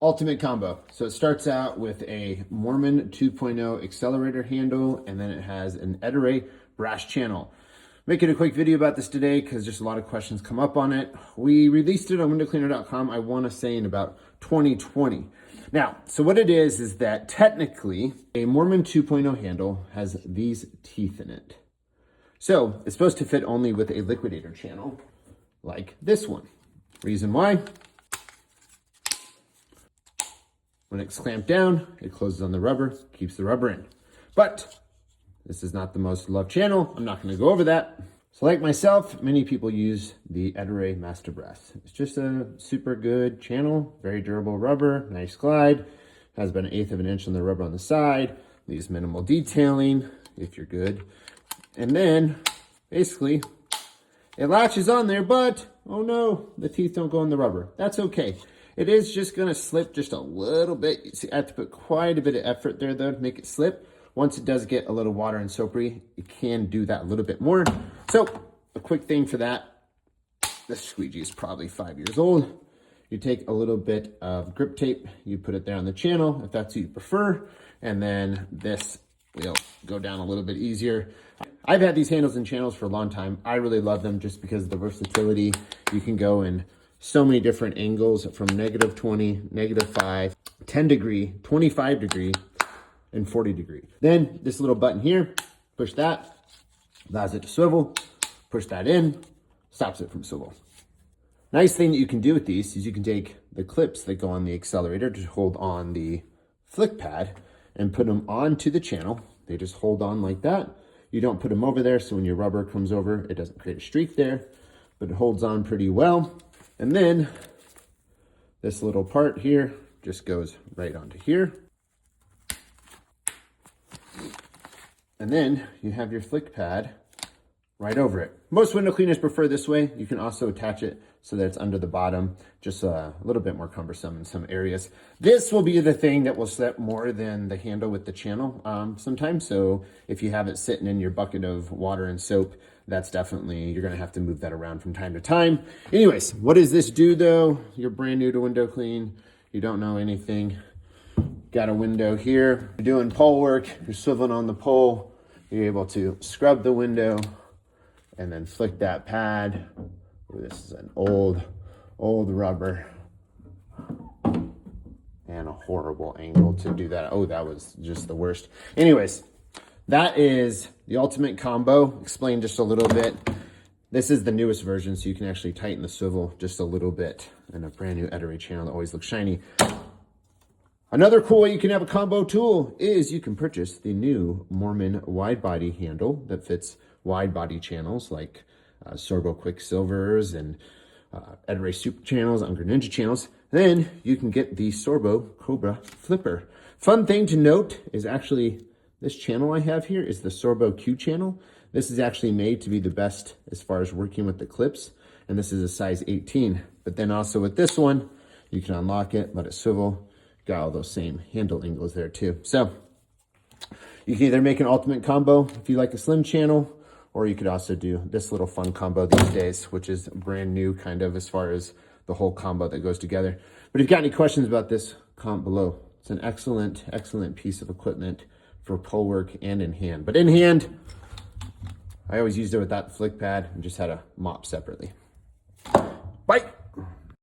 Ultimate combo. So it starts out with a Moerman 2.0 accelerator handle, and then it has an Ettore brass channel. Making a quick video about this today because just a lot of questions come up on it. We released it on windowcleaner.com, I want to say in about 2020. Now, so what it is that technically a Moerman 2.0 handle has these teeth in it. So it's supposed to fit only with a liquidator channel like this one. Reason why? When it's clamped down, it closes on the rubber, keeps the rubber in. But this is not the most loved channel. I'm not going to go over that. So like myself, many people use the Ettore Master Brass. It's just a super good channel, very durable rubber, nice glide, has about 1/8 of an inch on the rubber on the side, leaves minimal detailing if you're good. And then basically it latches on there, but oh no, the teeth don't go in the rubber. That's okay. It is just going to slip just a little bit. See, I have to put quite a bit of effort there though to make it slip. Once it does get a little water and soapy, it can do that a little bit more. So a quick thing for that, this squeegee is probably 5 years old. You take a little bit of grip tape, you put it there on the channel if that's what you prefer, and then this will go down a little bit easier. I've had these handles and channels for a long time. I really love them just because of the versatility. You can go in so many different angles from -20, -5, 10 degree, 25 degree, and 40 degree. Then this little button here, push that, allows it to swivel, push that in, stops it from swivel. Nice thing that you can do with these is you can take the clips that go on the accelerator to hold on the flick pad and put them onto the channel. They just hold on like that. You don't put them over there, so when your rubber comes over, it doesn't create a streak there, but it holds on pretty well. And then this little part here just goes right onto here. And then you have your flick pad right over it. Most window cleaners prefer this way. You can also attach it so that it's under the bottom, just a little bit more cumbersome in some areas. This will be the thing that will slip more than the handle with the channel sometimes. So if you have it sitting in your bucket of water and soap, that's definitely, you're gonna have to move that around from time to time. Anyways, what does this do though? You're brand new to window clean, you don't know anything. Got a window here, you're doing pole work, you're swiveling on the pole, you're able to scrub the window and then flick that pad. This is an old rubber and a horrible angle to do that. Oh, that was just the worst. Anyways, that is the ultimate combo. Explain just a little bit. This is the newest version, so you can actually tighten the swivel just a little bit, and a brand new Ettore channel that always looks shiny. Another cool way you can have a combo tool is you can purchase the new Moerman wide body handle that fits wide body channels like Sorbo Quicksilvers and Ettore Super channels, Unger Ninja channels. Then you can get the Sorbo Cobra Flipper. Fun thing to note is actually this channel I have here is the Sorbo Q channel. This is actually made to be the best as far as working with the clips, and this is a size 18. But then also with this one, you can unlock it, let it swivel. Got all those same handle angles there too. So you can either make an ultimate combo if you like a slim channel, or you could also do this little fun combo these days, which is brand new kind of as far as the whole combo that goes together. But if you've got any questions about this, comment below. It's an excellent, excellent piece of equipment for pole work and in hand. But in hand, I always used it with that flick pad and just had a mop separately. Bye.